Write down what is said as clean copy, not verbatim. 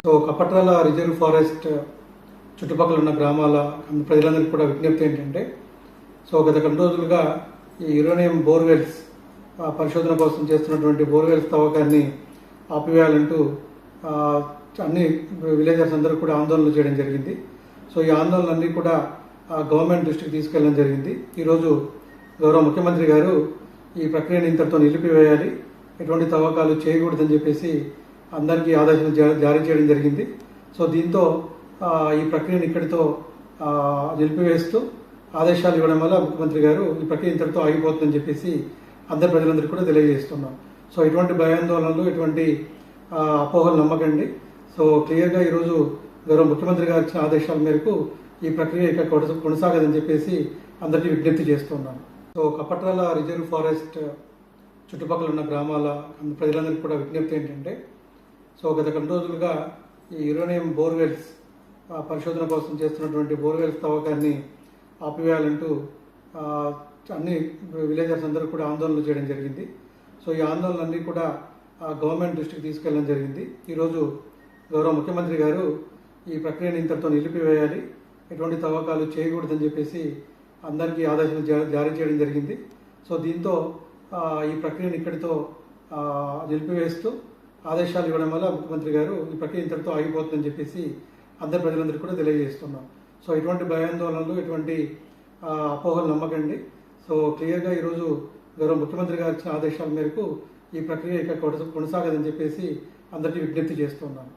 So Kapatrala reserve forest చుట్టుపక్కల ఉన్న గ్రామాల ప్రజలందరికీ కూడా విజ్ఞప్తి ఏంటంటే, సో గత కొన్ని రోజులుగా ఈ యురేనియం బోర్వెల్స్ పరిశోధన కోసం చేస్తున్నటువంటి బోర్వెల్స్ తవ్వకాన్ని ఆపివేయాలంటూ అన్ని విలేజర్స్ అందరూ కూడా ఆందోళనలు చేయడం జరిగింది. సో ఈ ఆందోళనలన్నీ కూడా గవర్నమెంట్ దృష్టికి తీసుకెళ్ళడం జరిగింది. ఈరోజు గౌరవ ముఖ్యమంత్రి గారు ఈ ప్రక్రియను ఇంతటితో నిలిపివేయాలి, ఎటువంటి తవ్వకాలు చేయకూడదని చెప్పేసి అందరికీ ఆదేశాలు జారీ చేయడం జరిగింది. సో దీంతో ఈ ప్రక్రియను ఇక్కడితో నిలిపివేస్తూ ఆదేశాలు ఇవ్వడం వల్ల ముఖ్యమంత్రి గారు ఈ ప్రక్రియ ఇంతటితో ఆగిపోతుందని చెప్పేసి అందరి ప్రజలందరికీ కూడా తెలియజేస్తున్నాం. సో ఎటువంటి భయాందోళనలు, ఎటువంటి అపోహలు నమ్మకండి. సో క్లియర్గా ఈరోజు గౌరవ ముఖ్యమంత్రి గారు ఇచ్చిన ఆదేశాల మేరకు ఈ ప్రక్రియ ఇక కొనసాగదని చెప్పేసి అందరికీ విజ్ఞప్తి చేస్తున్నాం. సో కపట్రాల రిజర్వ్ ఫారెస్ట్ చుట్టుపక్కల ఉన్న గ్రామాల ప్రజలందరికీ కూడా విజ్ఞప్తి ఏంటంటే, సో గత కొన్ని రోజులుగా ఈ యురేనియం బోర్వెల్స్ పరిశోధన కోసం చేస్తున్నటువంటి బోర్వెల్స్ తవ్వకాన్ని ఆపివేయాలంటూ అన్ని విలేజర్స్ అందరూ కూడా ఆందోళనలు చేయడం జరిగింది. సో ఈ ఆందోళనలన్నీ కూడా గవర్నమెంట్ దృష్టికి తీసుకెళ్ళడం జరిగింది. ఈరోజు గౌరవ ముఖ్యమంత్రి గారు ఈ ప్రక్రియను ఇంతటితో నిలిపివేయాలి, ఎటువంటి తవ్వకాలు చేయకూడదని చెప్పేసి అందరికీ ఆదేశాలు జారీ చేయడం జరిగింది. సో దీంతో ఈ ప్రక్రియను ఇక్కడితో నిలిపివేస్తూ ఆదేశాలు ఇవ్వడం వల్ల ముఖ్యమంత్రి గారు ఈ ప్రక్రియ ఇంతటితో ఆగిపోతుందని చెప్పేసి అందరి ప్రజలందరికీ కూడా తెలియజేస్తున్నాం. సో ఎటువంటి భయాందోళనలు, ఎటువంటి అపోహలు నమ్మకండి. సో క్లియర్గా ఈరోజు గౌరవ ముఖ్యమంత్రి గారు ఇచ్చిన ఆదేశాల మేరకు ఈ ప్రక్రియ ఇక కొనసాగదని చెప్పేసి అందరికీ విజ్ఞప్తి చేస్తున్నాం.